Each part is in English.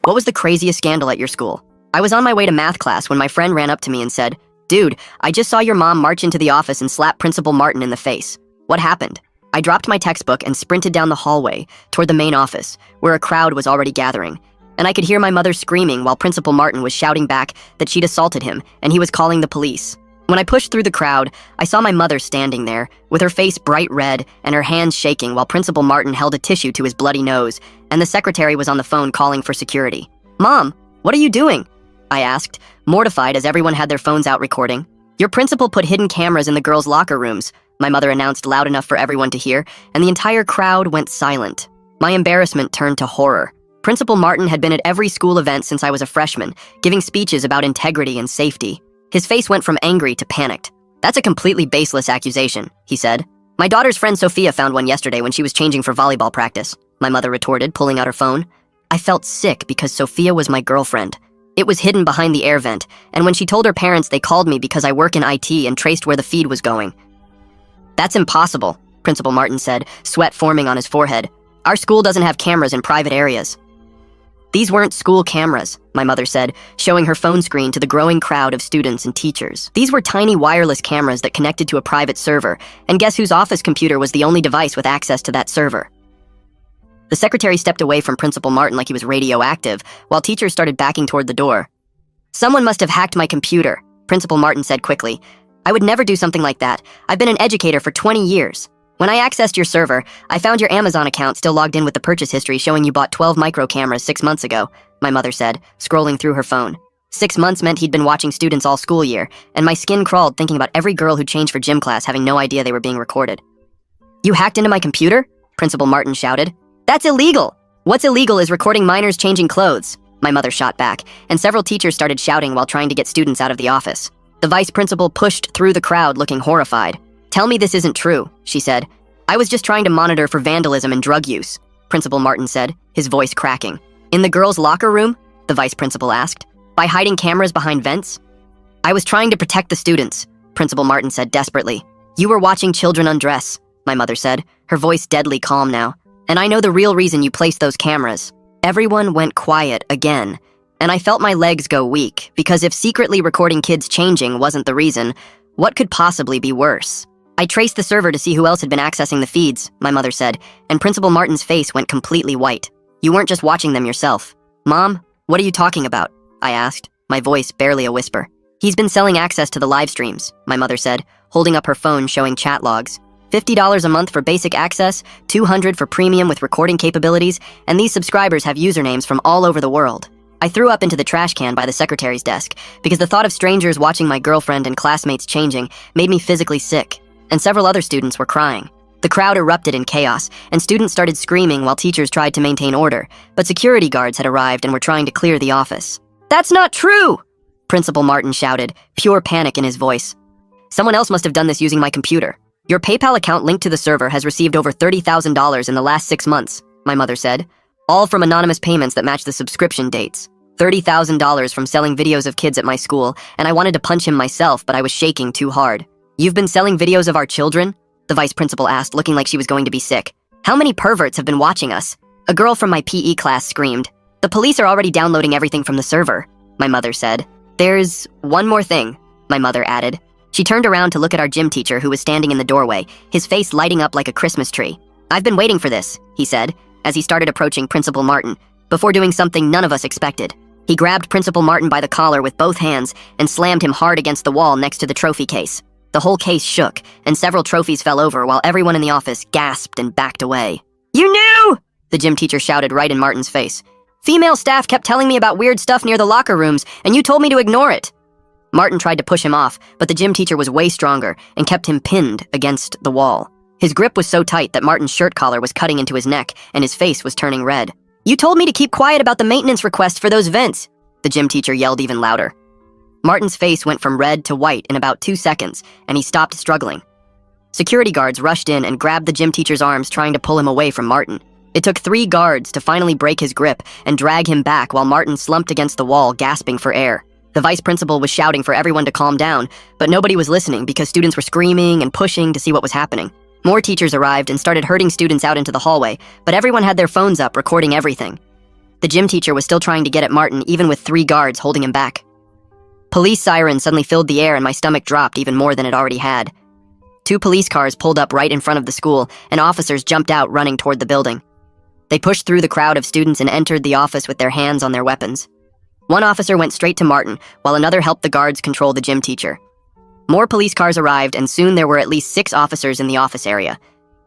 What was the craziest scandal at your school? I was on my way to math class when my friend ran up to me and said, "Dude, I just saw your mom march into the office and slap Principal Martin in the face. What happened?" I dropped my textbook and sprinted down the hallway toward the main office, where a crowd was already gathering. And I could hear my mother screaming while Principal Martin was shouting back that she'd assaulted him and he was calling the police. When I pushed through the crowd, I saw my mother standing there, with her face bright red and her hands shaking while Principal Martin held a tissue to his bloody nose, and the secretary was on the phone calling for security. "Mom, what are you doing?" I asked, mortified as everyone had their phones out recording. "Your principal put hidden cameras in the girls' locker rooms," my mother announced loud enough for everyone to hear, and the entire crowd went silent. My embarrassment turned to horror. Principal Martin had been at every school event since I was a freshman, giving speeches about integrity and safety. His face went from angry to panicked. "That's a completely baseless accusation," he said. "My daughter's friend Sophia found one yesterday when she was changing for volleyball practice," my mother retorted, pulling out her phone. I felt sick because Sophia was my girlfriend. It was hidden behind the air vent, and when she told her parents, they called me because I work in IT and traced where the feed was going. "That's impossible," Principal Martin said, sweat forming on his forehead. "Our school doesn't have cameras in private areas." "These weren't school cameras," my mother said, showing her phone screen to the growing crowd of students and teachers. "These were tiny wireless cameras that connected to a private server, and guess whose office computer was the only device with access to that server?" The secretary stepped away from Principal Martin like he was radioactive, while teachers started backing toward the door. "Someone must have hacked my computer," Principal Martin said quickly. "I would never do something like that. I've been an educator for 20 years. When I accessed your server, I found your Amazon account still logged in with the purchase history showing you bought 12 micro cameras 6 months ago," my mother said, scrolling through her phone. 6 months meant he'd been watching students all school year, and my skin crawled thinking about every girl who changed for gym class having no idea they were being recorded. "You hacked into my computer?" Principal Martin shouted. "That's illegal! What's illegal is recording minors changing clothes," my mother shot back, and several teachers started shouting while trying to get students out of the office. The vice principal pushed through the crowd looking horrified. "Tell me this isn't true," she said. "I was just trying to monitor for vandalism and drug use," Principal Martin said, his voice cracking. "In the girls' locker room?" the vice principal asked. "By hiding cameras behind vents?" "I was trying to protect the students," Principal Martin said desperately. "You were watching children undress," my mother said, her voice deadly calm now. "And I know the real reason you placed those cameras." Everyone went quiet again, and I felt my legs go weak, because if secretly recording kids changing wasn't the reason, what could possibly be worse? "I traced the server to see who else had been accessing the feeds," my mother said, and Principal Martin's face went completely white. "You weren't just watching them yourself." "Mom, what are you talking about?" I asked, my voice barely a whisper. "He's been selling access to the live streams," my mother said, holding up her phone showing chat logs. $50 a month for basic access, $200 for premium with recording capabilities, and these subscribers have usernames from all over the world. I threw up into the trash can by the secretary's desk, because the thought of strangers watching my girlfriend and classmates changing made me physically sick, and several other students were crying. The crowd erupted in chaos, and students started screaming while teachers tried to maintain order, but security guards had arrived and were trying to clear the office. "That's not true!" Principal Martin shouted, pure panic in his voice. "Someone else must have done this using my computer. Your PayPal account linked to the server has received over $30,000 in the last 6 months, my mother said, all from anonymous payments that match the subscription dates. $30,000 from selling videos of kids at my school, and I wanted to punch him myself, but I was shaking too hard. You've been selling videos of our children?" the vice principal asked, looking like she was going to be sick. "How many perverts have been watching us?" A girl from my PE class screamed. "The police are already downloading everything from the server," my mother said. "There's one more thing," my mother added. She turned around to look at our gym teacher who was standing in the doorway, his face lighting up like a Christmas tree. "I've been waiting for this," he said, as he started approaching Principal Martin, before doing something none of us expected. He grabbed Principal Martin by the collar with both hands and slammed him hard against the wall next to the trophy case. The whole case shook, and several trophies fell over while everyone in the office gasped and backed away. "You knew!" the gym teacher shouted right in Martin's face. "Female staff kept telling me about weird stuff near the locker rooms, and you told me to ignore it." Martin tried to push him off, but the gym teacher was way stronger and kept him pinned against the wall. His grip was so tight that Martin's shirt collar was cutting into his neck, and his face was turning red. "You told me to keep quiet about the maintenance request for those vents," the gym teacher yelled even louder. Martin's face went from red to white in about 2 seconds, and he stopped struggling. Security guards rushed in and grabbed the gym teacher's arms, trying to pull him away from Martin. It took 3 guards to finally break his grip and drag him back while Martin slumped against the wall, gasping for air. The vice principal was shouting for everyone to calm down, but nobody was listening because students were screaming and pushing to see what was happening. More teachers arrived and started herding students out into the hallway, but everyone had their phones up recording everything. The gym teacher was still trying to get at Martin even with 3 guards holding him back. Police sirens suddenly filled the air and my stomach dropped even more than it already had. 2 police cars pulled up right in front of the school and officers jumped out running toward the building. They pushed through the crowd of students and entered the office with their hands on their weapons. One officer went straight to Martin, while another helped the guards control the gym teacher. More police cars arrived, and soon there were at least 6 officers in the office area.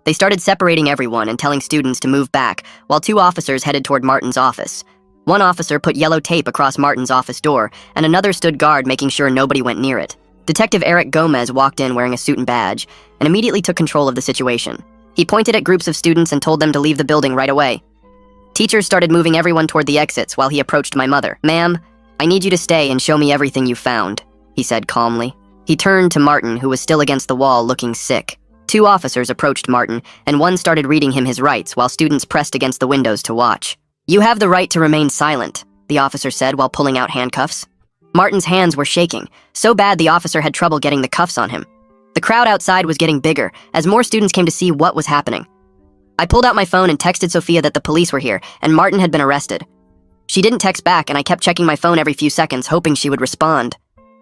They started separating everyone and telling students to move back, while 2 officers headed toward Martin's office. One officer put yellow tape across Martin's office door, and another stood guard making sure nobody went near it. Detective Eric Gomez walked in wearing a suit and badge, and immediately took control of the situation. He pointed at groups of students and told them to leave the building right away. Teachers started moving everyone toward the exits while he approached my mother. "Ma'am, I need you to stay and show me everything you found," he said calmly. He turned to Martin, who was still against the wall looking sick. 2 officers approached Martin, and one started reading him his rights while students pressed against the windows to watch. "You have the right to remain silent," the officer said while pulling out handcuffs. Martin's hands were shaking, so bad the officer had trouble getting the cuffs on him. The crowd outside was getting bigger as more students came to see what was happening. I pulled out my phone and texted Sophia that the police were here and Martin had been arrested. She didn't text back and I kept checking my phone every few seconds, hoping she would respond.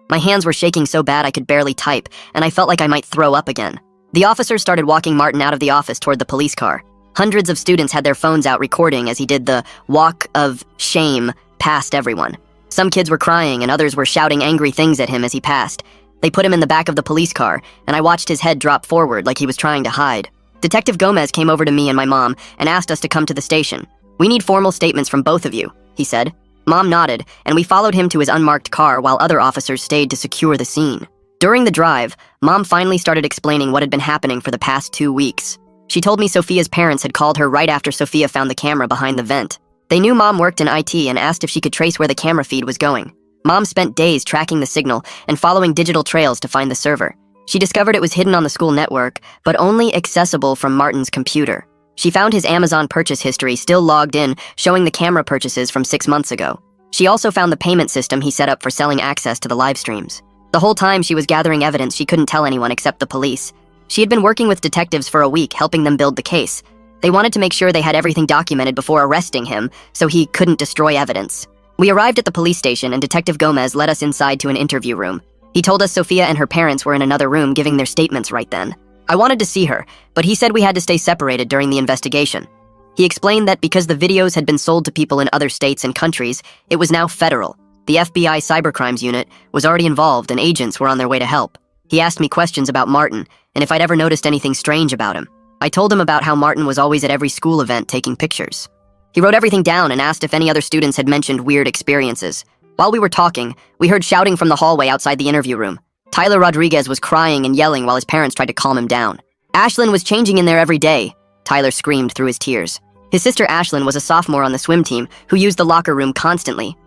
My hands were shaking so bad I could barely type, and I felt like I might throw up again. The officers started walking Martin out of the office toward the police car. Hundreds of students had their phones out recording as he did the walk of shame past everyone. Some kids were crying and others were shouting angry things at him as he passed. They put him in the back of the police car, and I watched his head drop forward like he was trying to hide. Detective Gomez came over to me and my mom and asked us to come to the station. "We need formal statements from both of you," he said. Mom nodded, and we followed him to his unmarked car while other officers stayed to secure the scene. During the drive, Mom finally started explaining what had been happening for the past 2 weeks. She told me Sophia's parents had called her right after Sophia found the camera behind the vent. They knew Mom worked in IT and asked if she could trace where the camera feed was going. Mom spent days tracking the signal and following digital trails to find the server. She discovered it was hidden on the school network, but only accessible from Martin's computer. She found his Amazon purchase history still logged in, showing the camera purchases from 6 months ago. She also found the payment system he set up for selling access to the live streams. The whole time she was gathering evidence she couldn't tell anyone except the police. She had been working with detectives for a week, helping them build the case. They wanted to make sure they had everything documented before arresting him, so he couldn't destroy evidence. We arrived at the police station and Detective Gomez led us inside to an interview room. He told us Sophia and her parents were in another room giving their statements right then. I wanted to see her, but he said we had to stay separated during the investigation. He explained that because the videos had been sold to people in other states and countries, it was now federal. The FBI Cybercrimes Unit was already involved and agents were on their way to help. He asked me questions about Martin and if I'd ever noticed anything strange about him. I told him about how Martin was always at every school event taking pictures. He wrote everything down and asked if any other students had mentioned weird experiences. While we were talking, we heard shouting from the hallway outside the interview room. Tyler Rodriguez was crying and yelling while his parents tried to calm him down. "Ashlyn was changing in there every day," Tyler screamed through his tears. His sister Ashlyn was a sophomore on the swim team who used the locker room constantly.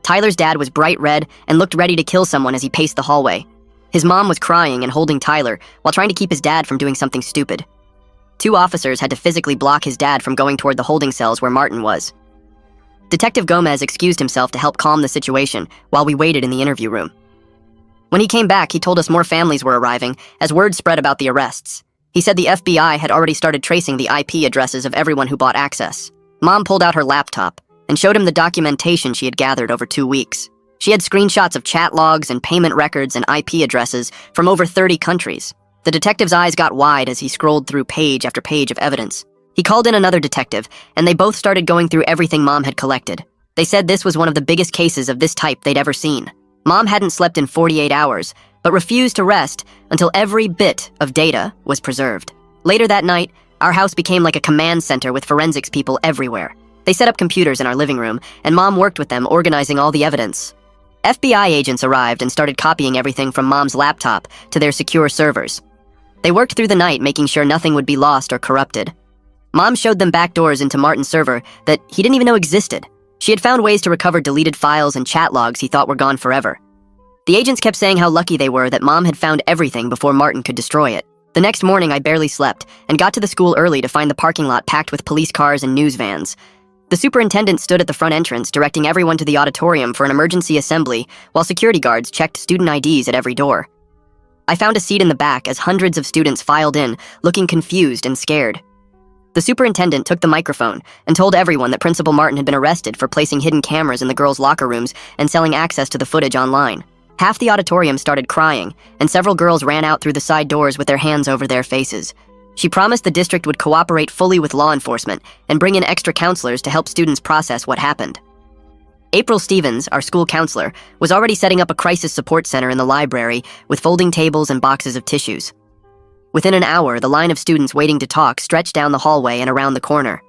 Tyler's dad was bright red and looked ready to kill someone as he paced the hallway. His mom was crying and holding Tyler while trying to keep his dad from doing something stupid. 2 officers had to physically block his dad from going toward the holding cells where Martin was. Detective Gomez excused himself to help calm the situation while we waited in the interview room. When he came back, he told us more families were arriving as word spread about the arrests. He said the FBI had already started tracing the IP addresses of everyone who bought access. Mom pulled out her laptop and showed him the documentation she had gathered over 2 weeks. She had screenshots of chat logs and payment records and IP addresses from over 30 countries. The detective's eyes got wide as he scrolled through page after page of evidence. He called in another detective, and they both started going through everything Mom had collected. They said this was one of the biggest cases of this type they'd ever seen. Mom hadn't slept in 48 hours, but refused to rest until every bit of data was preserved. Later that night, our house became like a command center with forensics people everywhere. They set up computers in our living room, and Mom worked with them, organizing all the evidence. FBI agents arrived and started copying everything from Mom's laptop to their secure servers. They worked through the night, making sure nothing would be lost or corrupted. Mom showed them back doors into Martin's server that he didn't even know existed. She had found ways to recover deleted files and chat logs he thought were gone forever. The agents kept saying how lucky they were that Mom had found everything before Martin could destroy it. The next morning, I barely slept and got to the school early to find the parking lot packed with police cars and news vans. The superintendent stood at the front entrance, directing everyone to the auditorium for an emergency assembly, while security guards checked student IDs at every door. I found a seat in the back as hundreds of students filed in, looking confused and scared. The superintendent took the microphone and told everyone that Principal Martin had been arrested for placing hidden cameras in the girls' locker rooms and selling access to the footage online. Half the auditorium started crying, and several girls ran out through the side doors with their hands over their faces. She promised the district would cooperate fully with law enforcement and bring in extra counselors to help students process what happened. April Stevens, our school counselor, was already setting up a crisis support center in the library with folding tables and boxes of tissues. Within an hour, the line of students waiting to talk stretched down the hallway and around the corner.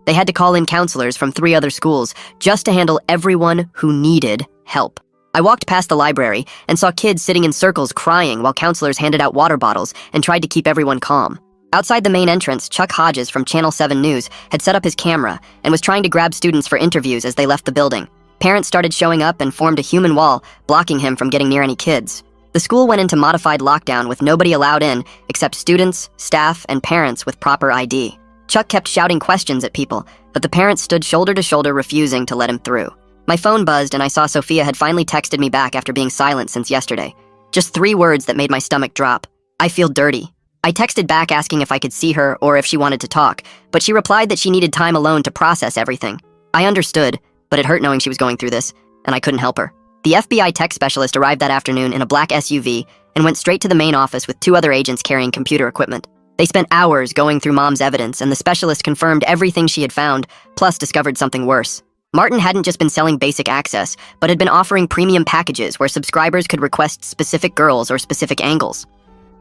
They had to call in counselors from 3 other schools just to handle everyone who needed help. I walked past the library and saw kids sitting in circles crying while counselors handed out water bottles and tried to keep everyone calm. Outside the main entrance, Chuck Hodges from Channel 7 News had set up his camera and was trying to grab students for interviews as they left the building. Parents started showing up and formed a human wall, blocking him from getting near any kids. The school went into modified lockdown with nobody allowed in except students, staff, and parents with proper ID. Chuck kept shouting questions at people, but the parents stood shoulder to shoulder refusing to let him through. My phone buzzed and I saw Sophia had finally texted me back after being silent since yesterday. Just 3 words that made my stomach drop. I feel dirty. I texted back asking if I could see her or if she wanted to talk, but she replied that she needed time alone to process everything. I understood, but it hurt knowing she was going through this, and I couldn't help her. The FBI tech specialist arrived that afternoon in a black SUV and went straight to the main office with 2 other agents carrying computer equipment. They spent hours going through Mom's evidence, and the specialist confirmed everything she had found, plus discovered something worse. Martin hadn't just been selling basic access, but had been offering premium packages where subscribers could request specific girls or specific angles.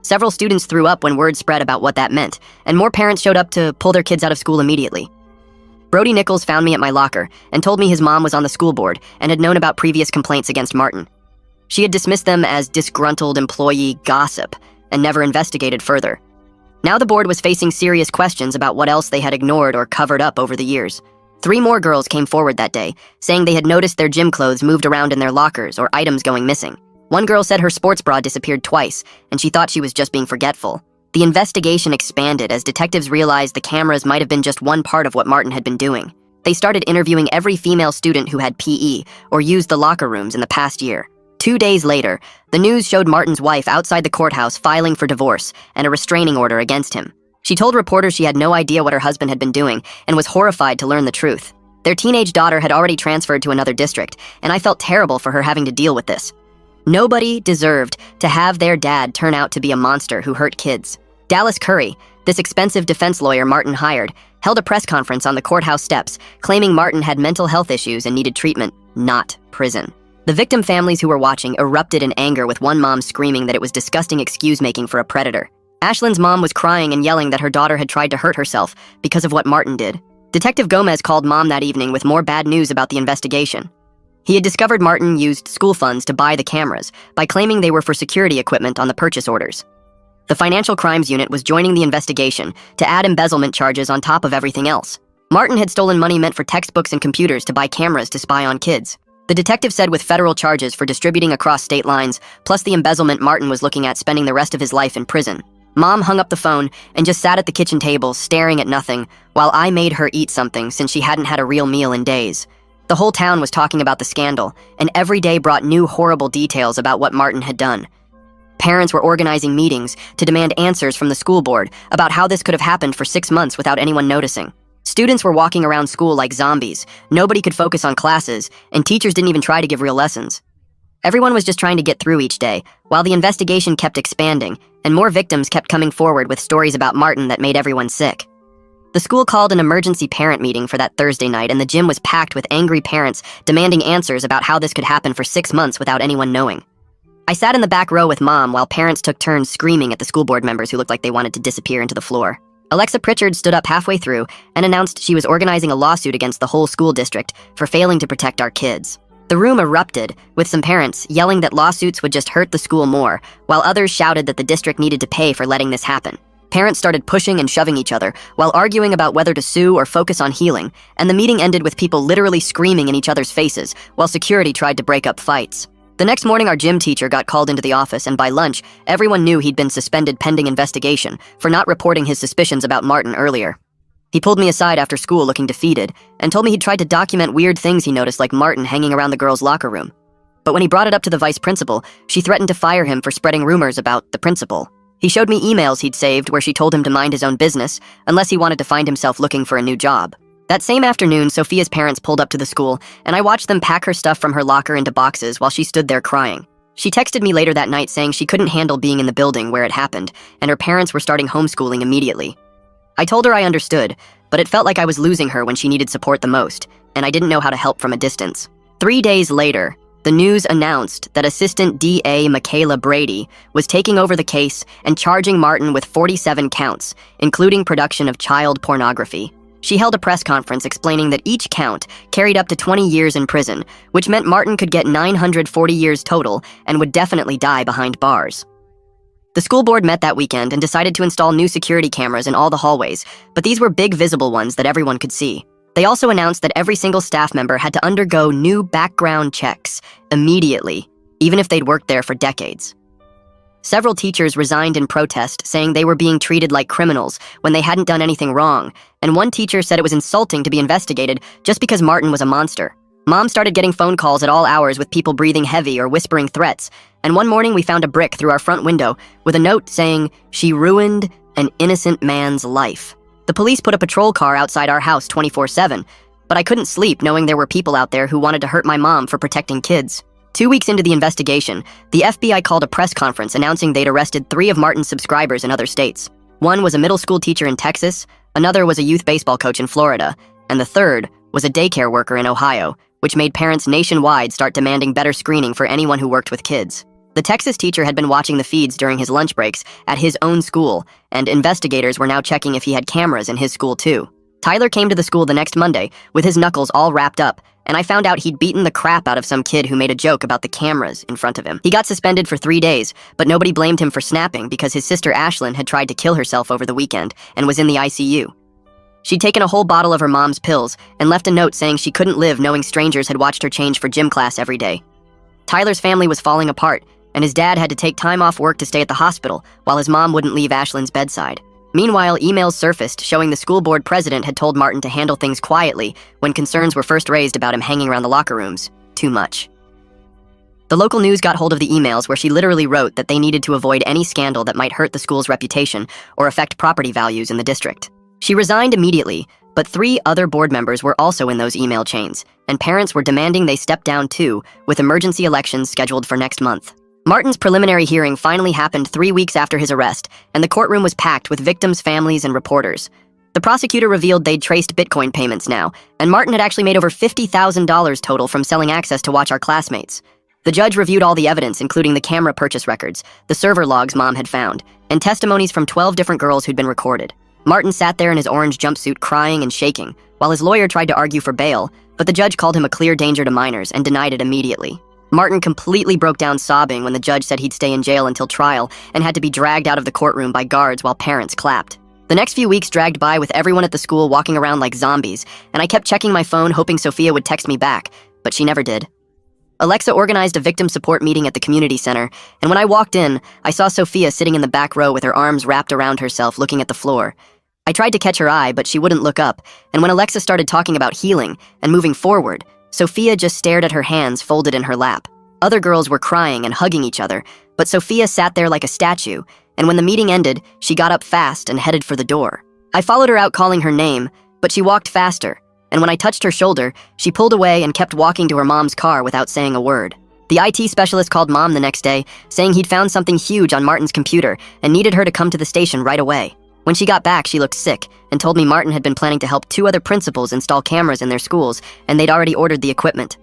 Several students threw up when word spread about what that meant, and more parents showed up to pull their kids out of school immediately. Brody Nichols found me at my locker and told me his mom was on the school board and had known about previous complaints against Martin. She had dismissed them as disgruntled employee gossip and never investigated further. Now the board was facing serious questions about what else they had ignored or covered up over the years. 3 more girls came forward that day, saying they had noticed their gym clothes moved around in their lockers or items going missing. One girl said her sports bra disappeared twice, and she thought she was just being forgetful. The investigation expanded as detectives realized the cameras might have been just one part of what Martin had been doing. They started interviewing every female student who had PE or used the locker rooms in the past year. 2 days later, the news showed Martin's wife outside the courthouse filing for divorce and a restraining order against him. She told reporters she had no idea what her husband had been doing and was horrified to learn the truth. Their teenage daughter had already transferred to another district, and I felt terrible for her having to deal with this. Nobody deserved to have their dad turn out to be a monster who hurt kids. Dallas Curry, this expensive defense lawyer Martin hired, held a press conference on the courthouse steps, claiming Martin had mental health issues and needed treatment, not prison. The victim families who were watching erupted in anger, with one mom screaming that it was disgusting excuse-making for a predator. Ashlyn's mom was crying and yelling that her daughter had tried to hurt herself because of what Martin did. Detective Gomez called Mom that evening with more bad news about the investigation. He had discovered Martin used school funds to buy the cameras by claiming they were for security equipment on the purchase orders. The Financial Crimes Unit was joining the investigation to add embezzlement charges on top of everything else. Martin had stolen money meant for textbooks and computers to buy cameras to spy on kids. The detective said with federal charges for distributing across state lines, plus the embezzlement Martin was looking at spending the rest of his life in prison. Mom hung up the phone and just sat at the kitchen table staring at nothing while I made her eat something since she hadn't had a real meal in days. The whole town was talking about the scandal, and every day brought new horrible details about what Martin had done. Parents were organizing meetings to demand answers from the school board about how this could have happened for 6 months without anyone noticing. Students were walking around school like zombies, nobody could focus on classes, and teachers didn't even try to give real lessons. Everyone was just trying to get through each day, while the investigation kept expanding, and more victims kept coming forward with stories about Martin that made everyone sick. The school called an emergency parent meeting for that Thursday night, and the gym was packed with angry parents demanding answers about how this could happen for 6 months without anyone knowing. I sat in the back row with Mom while parents took turns screaming at the school board members who looked like they wanted to disappear into the floor. Alexa Pritchard stood up halfway through and announced she was organizing a lawsuit against the whole school district for failing to protect our kids. The room erupted, with some parents yelling that lawsuits would just hurt the school more, while others shouted that the district needed to pay for letting this happen. Parents started pushing and shoving each other while arguing about whether to sue or focus on healing, and the meeting ended with people literally screaming in each other's faces while security tried to break up fights. The next morning, our gym teacher got called into the office, and by lunch, everyone knew he'd been suspended pending investigation for not reporting his suspicions about Martin earlier. He pulled me aside after school looking defeated and told me he'd tried to document weird things he noticed, like Martin hanging around the girls' locker room. But when he brought it up to the vice principal, she threatened to fire him for spreading rumors about the principal. He showed me emails he'd saved where she told him to mind his own business unless he wanted to find himself looking for a new job. That same afternoon, Sophia's parents pulled up to the school, and I watched them pack her stuff from her locker into boxes while she stood there crying. She texted me later that night saying she couldn't handle being in the building where it happened, and her parents were starting homeschooling immediately. I told her I understood, but it felt like I was losing her when she needed support the most, and I didn't know how to help from a distance. 3 days later, the news announced that Assistant DA Michaela Brady was taking over the case and charging Martin with 47 counts, including production of child pornography. She held a press conference explaining that each count carried up to 20 years in prison, which meant Martin could get 940 years total and would definitely die behind bars. The school board met that weekend and decided to install new security cameras in all the hallways, but these were big visible ones that everyone could see. They also announced that every single staff member had to undergo new background checks immediately, even if they'd worked there for decades. Several teachers resigned in protest, saying they were being treated like criminals when they hadn't done anything wrong, and one teacher said it was insulting to be investigated just because Martin was a monster. Mom started getting phone calls at all hours with people breathing heavy or whispering threats, and one morning we found a brick through our front window with a note saying, "She ruined an innocent man's life." The police put a patrol car outside our house 24/7, but I couldn't sleep knowing there were people out there who wanted to hurt my mom for protecting kids. 2 weeks into the investigation, the FBI called a press conference announcing they'd arrested 3 of Martin's subscribers in other states. One was a middle school teacher in Texas, another was a youth baseball coach in Florida, and the third was a daycare worker in Ohio, which made parents nationwide start demanding better screening for anyone who worked with kids. The Texas teacher had been watching the feeds during his lunch breaks at his own school, and investigators were now checking if he had cameras in his school too. Tyler came to the school the next Monday with his knuckles all wrapped up, and I found out he'd beaten the crap out of some kid who made a joke about the cameras in front of him. He got suspended for 3 days, but nobody blamed him for snapping because his sister Ashlyn had tried to kill herself over the weekend and was in the ICU. She'd taken a whole bottle of her mom's pills and left a note saying she couldn't live knowing strangers had watched her change for gym class every day. Tyler's family was falling apart, and his dad had to take time off work to stay at the hospital while his mom wouldn't leave Ashlyn's bedside. Meanwhile, emails surfaced showing the school board president had told Martin to handle things quietly when concerns were first raised about him hanging around the locker rooms too much. The local news got hold of the emails where she literally wrote that they needed to avoid any scandal that might hurt the school's reputation or affect property values in the district. She resigned immediately, but 3 other board members were also in those email chains, and parents were demanding they step down too, with emergency elections scheduled for next month. Martin's preliminary hearing finally happened 3 weeks after his arrest, and the courtroom was packed with victims' families and reporters. The prosecutor revealed they'd traced Bitcoin payments now, and Martin had actually made over $50,000 total from selling access to watch our classmates. The judge reviewed all the evidence, including the camera purchase records, the server logs Mom had found, and testimonies from 12 different girls who'd been recorded. Martin sat there in his orange jumpsuit crying and shaking, while his lawyer tried to argue for bail, but the judge called him a clear danger to minors and denied it immediately. Martin completely broke down sobbing when the judge said he'd stay in jail until trial and had to be dragged out of the courtroom by guards while parents clapped. The next few weeks dragged by with everyone at the school walking around like zombies, and I kept checking my phone hoping Sophia would text me back, but she never did. Alexa organized a victim support meeting at the community center, and when I walked in, I saw Sophia sitting in the back row with her arms wrapped around herself looking at the floor. I tried to catch her eye, but she wouldn't look up, and when Alexa started talking about healing and moving forward, Sophia just stared at her hands folded in her lap. Other girls were crying and hugging each other, but Sophia sat there like a statue, and when the meeting ended, she got up fast and headed for the door. I followed her out calling her name, but she walked faster, and when I touched her shoulder, she pulled away and kept walking to her mom's car without saying a word. The IT specialist called Mom the next day, saying he'd found something huge on Martin's computer and needed her to come to the station right away. When she got back, she looked sick and told me Martin had been planning to help 2 other principals install cameras in their schools, and they'd already ordered the equipment.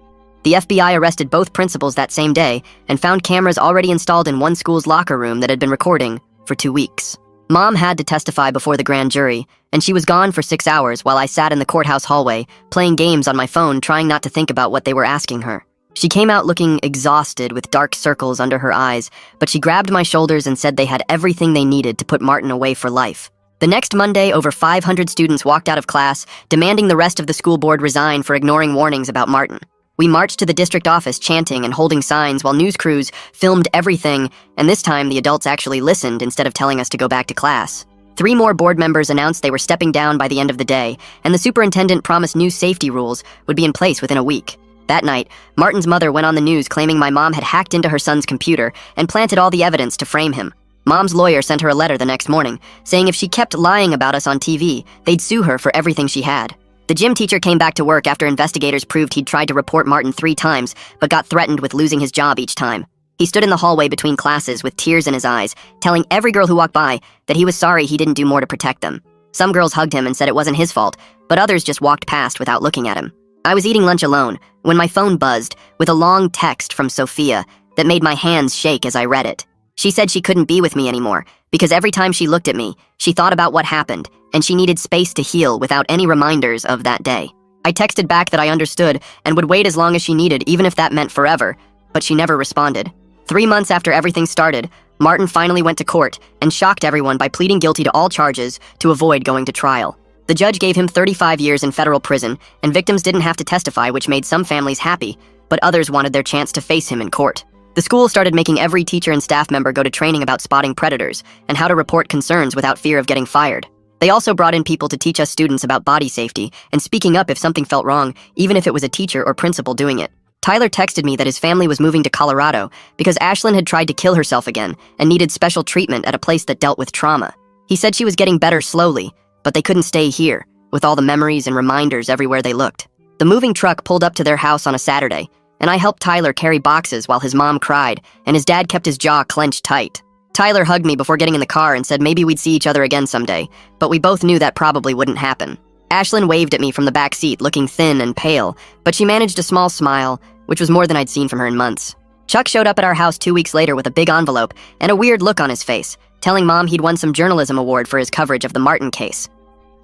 The FBI arrested both principals that same day and found cameras already installed in one school's locker room that had been recording for 2 weeks. Mom had to testify before the grand jury, and she was gone for 6 hours while I sat in the courthouse hallway, playing games on my phone, trying not to think about what they were asking her. She came out looking exhausted with dark circles under her eyes, but she grabbed my shoulders and said they had everything they needed to put Martin away for life. The next Monday, over 500 students walked out of class, demanding the rest of the school board resign for ignoring warnings about Martin. We marched to the district office chanting and holding signs while news crews filmed everything, and this time the adults actually listened instead of telling us to go back to class. 3 more board members announced they were stepping down by the end of the day, and the superintendent promised new safety rules would be in place within a week. That night, Martin's mother went on the news claiming my mom had hacked into her son's computer and planted all the evidence to frame him. Mom's lawyer sent her a letter the next morning, saying if she kept lying about us on TV, they'd sue her for everything she had. The gym teacher came back to work after investigators proved he'd tried to report Martin 3 times, but got threatened with losing his job each time. He stood in the hallway between classes with tears in his eyes, telling every girl who walked by that he was sorry he didn't do more to protect them. Some girls hugged him and said it wasn't his fault, but others just walked past without looking at him. I was eating lunch alone when my phone buzzed with a long text from Sophia that made my hands shake as I read it. She said she couldn't be with me anymore because every time she looked at me, she thought about what happened and she needed space to heal without any reminders of that day. I texted back that I understood and would wait as long as she needed, even if that meant forever, but she never responded. 3 months after everything started, Martin finally went to court and shocked everyone by pleading guilty to all charges to avoid going to trial. The judge gave him 35 years in federal prison, and victims didn't have to testify, which made some families happy, but others wanted their chance to face him in court. The school started making every teacher and staff member go to training about spotting predators and how to report concerns without fear of getting fired. They also brought in people to teach us students about body safety and speaking up if something felt wrong, even if it was a teacher or principal doing it. Tyler texted me that his family was moving to Colorado because Ashlyn had tried to kill herself again and needed special treatment at a place that dealt with trauma. He said she was getting better slowly, but they couldn't stay here, with all the memories and reminders everywhere they looked. The moving truck pulled up to their house on a Saturday, and I helped Tyler carry boxes while his mom cried, and his dad kept his jaw clenched tight. Tyler hugged me before getting in the car and said maybe we'd see each other again someday, but we both knew that probably wouldn't happen. Ashlyn waved at me from the back seat, looking thin and pale, but she managed a small smile, which was more than I'd seen from her in months. Chuck showed up at our house 2 weeks later with a big envelope and a weird look on his face, telling Mom he'd won some journalism award for his coverage of the Martin case.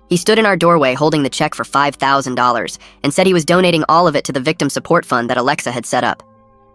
He stood in our doorway holding the check for $5,000 and said he was donating all of it to the victim support fund that Alexa had set up.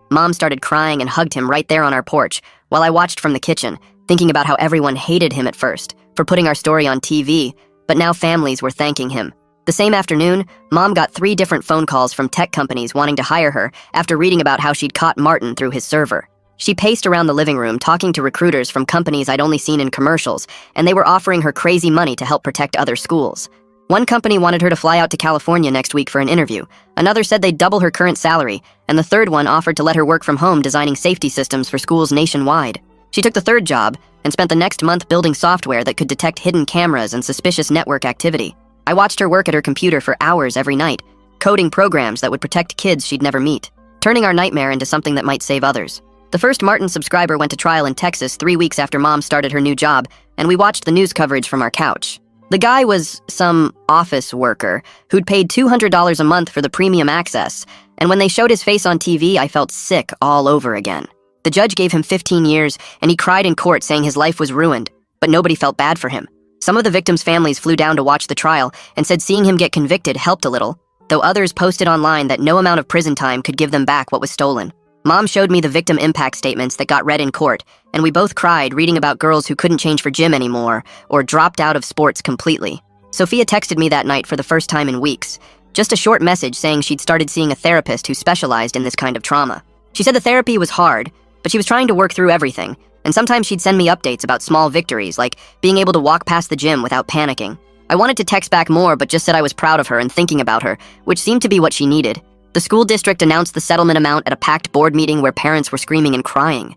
Mom started crying and hugged him right there on our porch while I watched from the kitchen, thinking about how everyone hated him at first for putting our story on TV, but now families were thanking him. The same afternoon, Mom got 3 different phone calls from tech companies wanting to hire her after reading about how she'd caught Martin through his server. She paced around the living room talking to recruiters from companies I'd only seen in commercials, and they were offering her crazy money to help protect other schools. One company wanted her to fly out to California next week for an interview. Another said they'd double her current salary, and the third one offered to let her work from home designing safety systems for schools nationwide. She took the third job and spent the next month building software that could detect hidden cameras and suspicious network activity. I watched her work at her computer for hours every night, coding programs that would protect kids she'd never meet, turning our nightmare into something that might save others. The first Martin subscriber went to trial in Texas 3 weeks after Mom started her new job, and we watched the news coverage from our couch. The guy was some office worker who'd paid $200 a month for the premium access, and when they showed his face on TV, I felt sick all over again. The judge gave him 15 years, and he cried in court saying his life was ruined, but nobody felt bad for him. Some of the victims' families flew down to watch the trial and said seeing him get convicted helped a little, though others posted online that no amount of prison time could give them back what was stolen. Mom showed me the victim impact statements that got read in court, and we both cried reading about girls who couldn't change for gym anymore or dropped out of sports completely. Sophia texted me that night for the first time in weeks, just a short message saying she'd started seeing a therapist who specialized in this kind of trauma. She said the therapy was hard, but she was trying to work through everything, and sometimes she'd send me updates about small victories, like being able to walk past the gym without panicking. I wanted to text back more, but just said I was proud of her and thinking about her, which seemed to be what she needed. The school district announced the settlement amount at a packed board meeting where parents were screaming and crying.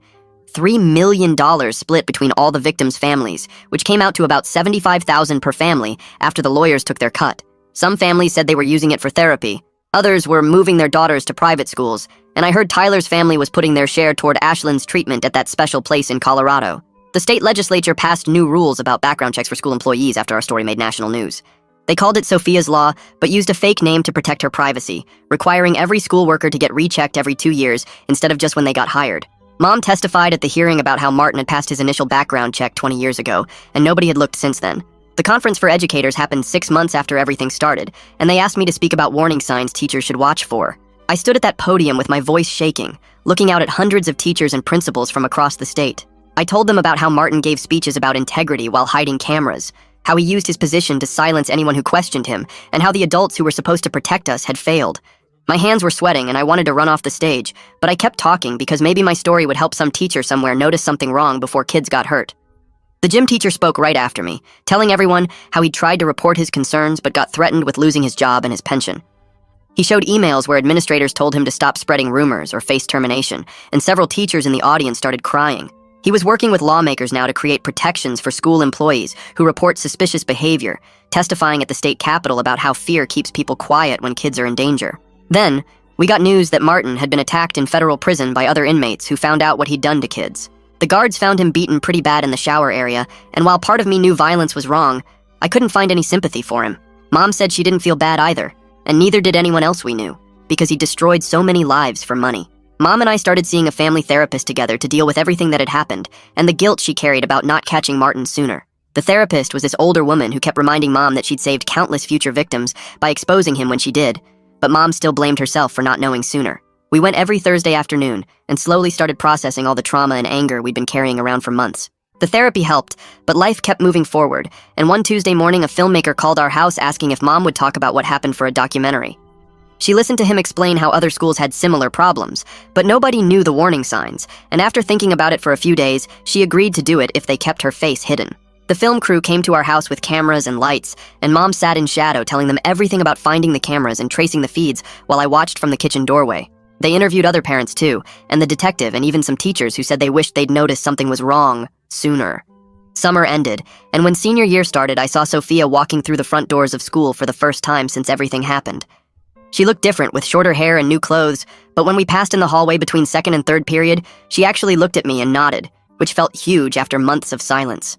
$3 million split between all the victims' families, which came out to about $75,000 per family after the lawyers took their cut. Some families said they were using it for therapy. Others were moving their daughters to private schools, and I heard Tyler's family was putting their share toward Ashlyn's treatment at that special place in Colorado. The state legislature passed new rules about background checks for school employees after our story made national news. They called it Sophia's Law, but used a fake name to protect her privacy, requiring every school worker to get rechecked every 2 years instead of just when they got hired. Mom testified at the hearing about how Martin had passed his initial background check 20 years ago, and nobody had looked since then. The conference for educators happened 6 months after everything started, and they asked me to speak about warning signs teachers should watch for. I stood at that podium with my voice shaking, looking out at hundreds of teachers and principals from across the state. I told them about how Martin gave speeches about integrity while hiding cameras, how he used his position to silence anyone who questioned him, and how the adults who were supposed to protect us had failed. My hands were sweating and I wanted to run off the stage, but I kept talking because maybe my story would help some teacher somewhere notice something wrong before kids got hurt. The gym teacher spoke right after me, telling everyone how he'd tried to report his concerns but got threatened with losing his job and his pension. He showed emails where administrators told him to stop spreading rumors or face termination, and several teachers in the audience started crying. He was working with lawmakers now to create protections for school employees who report suspicious behavior, testifying at the state capitol about how fear keeps people quiet when kids are in danger. Then, we got news that Martin had been attacked in federal prison by other inmates who found out what he'd done to kids. The guards found him beaten pretty bad in the shower area, and while part of me knew violence was wrong, I couldn't find any sympathy for him. Mom said she didn't feel bad either, and neither did anyone else we knew, because he destroyed so many lives for money. Mom and I started seeing a family therapist together to deal with everything that had happened, and the guilt she carried about not catching Martin sooner. The therapist was this older woman who kept reminding Mom that she'd saved countless future victims by exposing him when she did, but Mom still blamed herself for not knowing sooner. We went every Thursday afternoon and slowly started processing all the trauma and anger we'd been carrying around for months. The therapy helped, but life kept moving forward, and one Tuesday morning a filmmaker called our house asking if Mom would talk about what happened for a documentary. She listened to him explain how other schools had similar problems, but nobody knew the warning signs, and after thinking about it for a few days, she agreed to do it if they kept her face hidden. The film crew came to our house with cameras and lights, and Mom sat in shadow telling them everything about finding the cameras and tracing the feeds while I watched from the kitchen doorway. They interviewed other parents too, and the detective and even some teachers who said they wished they'd noticed something was wrong sooner. Summer ended, and when senior year started, I saw Sophia walking through the front doors of school for the first time since everything happened. She looked different with shorter hair and new clothes, but when we passed in the hallway between second and third period, she actually looked at me and nodded, which felt huge after months of silence.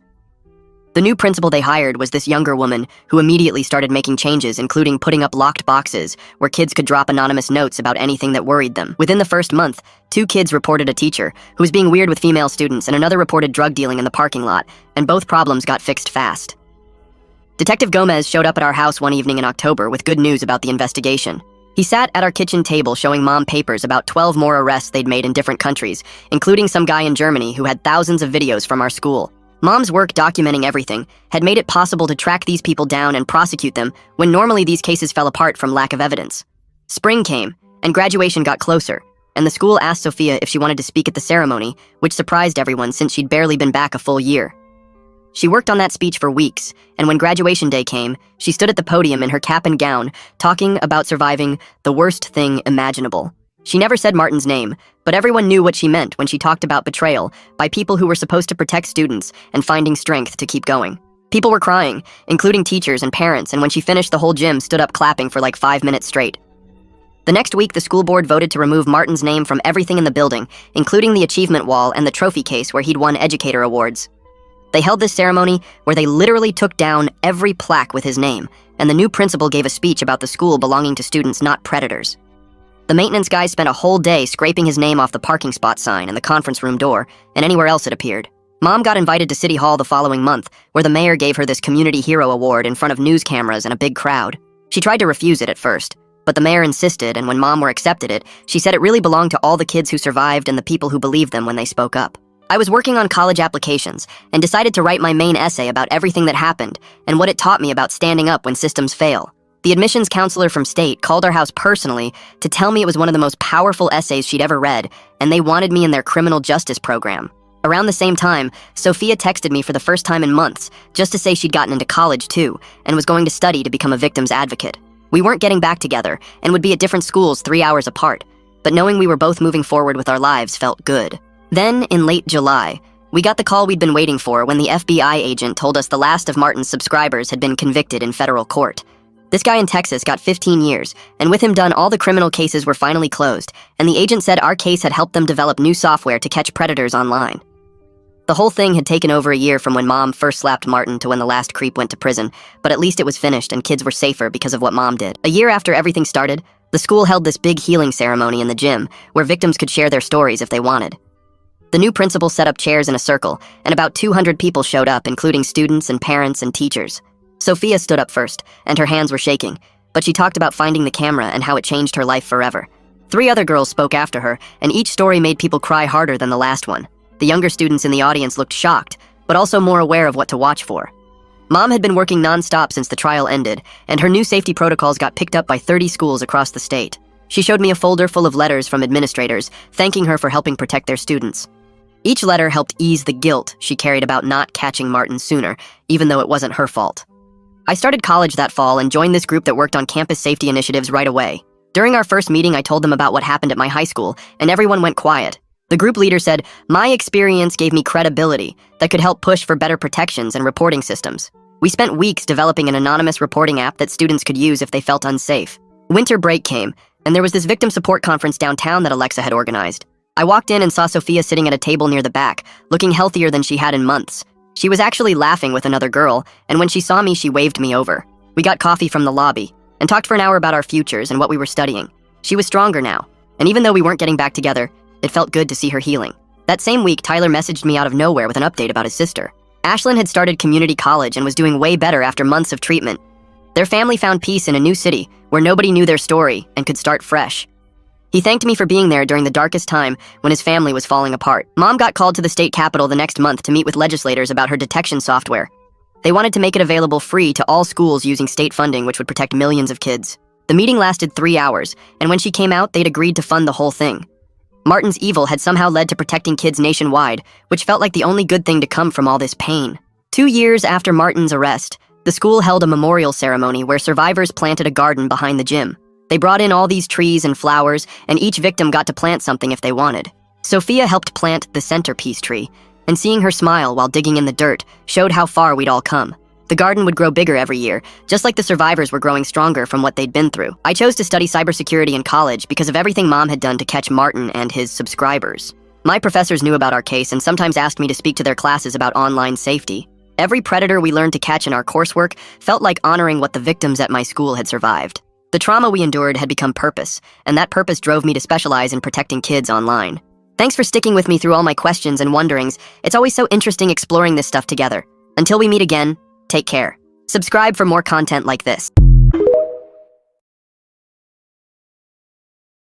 The new principal they hired was this younger woman who immediately started making changes, including putting up locked boxes where kids could drop anonymous notes about anything that worried them. Within the first month, 2 kids reported a teacher who was being weird with female students, and another reported drug dealing in the parking lot, and both problems got fixed fast. Detective Gomez showed up at our house one evening in October with good news about the investigation. He sat at our kitchen table showing Mom papers about 12 more arrests they'd made in different countries, including some guy in Germany who had thousands of videos from our school. Mom's work documenting everything had made it possible to track these people down and prosecute them when normally these cases fell apart from lack of evidence. Spring came, and graduation got closer, and the school asked Sophia if she wanted to speak at the ceremony, which surprised everyone since she'd barely been back a full year. She worked on that speech for weeks, and when graduation day came, she stood at the podium in her cap and gown, talking about surviving the worst thing imaginable. She never said Martin's name, but everyone knew what she meant when she talked about betrayal by people who were supposed to protect students and finding strength to keep going. People were crying, including teachers and parents, and when she finished, the whole gym stood up clapping for like 5 minutes straight. The next week, the school board voted to remove Martin's name from everything in the building, including the achievement wall and the trophy case where he'd won educator awards. They held this ceremony where they literally took down every plaque with his name, and the new principal gave a speech about the school belonging to students, not predators. The maintenance guy spent a whole day scraping his name off the parking spot sign and the conference room door, and anywhere else it appeared. Mom got invited to City Hall the following month, where the mayor gave her this Community Hero Award in front of news cameras and a big crowd. She tried to refuse it at first, but the mayor insisted, and when Mom accepted it, she said it really belonged to all the kids who survived and the people who believed them when they spoke up. I was working on college applications and decided to write my main essay about everything that happened and what it taught me about standing up when systems fail. The admissions counselor from state called our house personally to tell me it was one of the most powerful essays she'd ever read, and they wanted me in their criminal justice program. Around the same time, Sophia texted me for the first time in months just to say she'd gotten into college too and was going to study to become a victim's advocate. We weren't getting back together and would be at different schools 3 hours apart, but knowing we were both moving forward with our lives felt good. Then, in late July, we got the call we'd been waiting for when the FBI agent told us the last of Martin's subscribers had been convicted in federal court. This guy in Texas got 15 years, and with him done, all the criminal cases were finally closed, and the agent said our case had helped them develop new software to catch predators online. The whole thing had taken over a year from when Mom first slapped Martin to when the last creep went to prison, but at least it was finished and kids were safer because of what Mom did. A year after everything started, the school held this big healing ceremony in the gym where victims could share their stories if they wanted. The new principal set up chairs in a circle, and about 200 people showed up, including students and parents and teachers. Sophia stood up first, and her hands were shaking, but she talked about finding the camera and how it changed her life forever. 3 other girls spoke after her, and each story made people cry harder than the last one. The younger students in the audience looked shocked, but also more aware of what to watch for. Mom had been working non-stop since the trial ended, and her new safety protocols got picked up by 30 schools across the state. She showed me a folder full of letters from administrators, thanking her for helping protect their students. Each letter helped ease the guilt she carried about not catching Martin sooner, even though it wasn't her fault. I started college that fall and joined this group that worked on campus safety initiatives right away. During our first meeting, I told them about what happened at my high school, and everyone went quiet. The group leader said, "My experience gave me credibility that could help push for better protections and reporting systems." We spent weeks developing an anonymous reporting app that students could use if they felt unsafe. Winter break came, and there was this victim support conference downtown that Alexa had organized. I walked in and saw Sophia sitting at a table near the back, looking healthier than she had in months. She was actually laughing with another girl, and when she saw me, she waved me over. We got coffee from the lobby and talked for an hour about our futures and what we were studying. She was stronger now, and even though we weren't getting back together, it felt good to see her healing. That same week, Tyler messaged me out of nowhere with an update about his sister. Ashlyn had started community college and was doing way better after months of treatment. Their family found peace in a new city where nobody knew their story and could start fresh. He thanked me for being there during the darkest time when his family was falling apart. Mom got called to the state capitol the next month to meet with legislators about her detection software. They wanted to make it available free to all schools using state funding, which would protect millions of kids. The meeting lasted 3 hours, and when she came out, they'd agreed to fund the whole thing. Martin's evil had somehow led to protecting kids nationwide, which felt like the only good thing to come from all this pain. 2 years after Martin's arrest, the school held a memorial ceremony where survivors planted a garden behind the gym. They brought in all these trees and flowers, and each victim got to plant something if they wanted. Sophia helped plant the centerpiece tree, and seeing her smile while digging in the dirt showed how far we'd all come. The garden would grow bigger every year, just like the survivors were growing stronger from what they'd been through. I chose to study cybersecurity in college because of everything Mom had done to catch Martin and his subscribers. My professors knew about our case and sometimes asked me to speak to their classes about online safety. Every predator we learned to catch in our coursework felt like honoring what the victims at my school had survived. The trauma we endured had become purpose, and that purpose drove me to specialize in protecting kids online. Thanks for sticking with me through all my questions and wonderings. It's always so interesting exploring this stuff together. Until we meet again, take care. Subscribe for more content like this.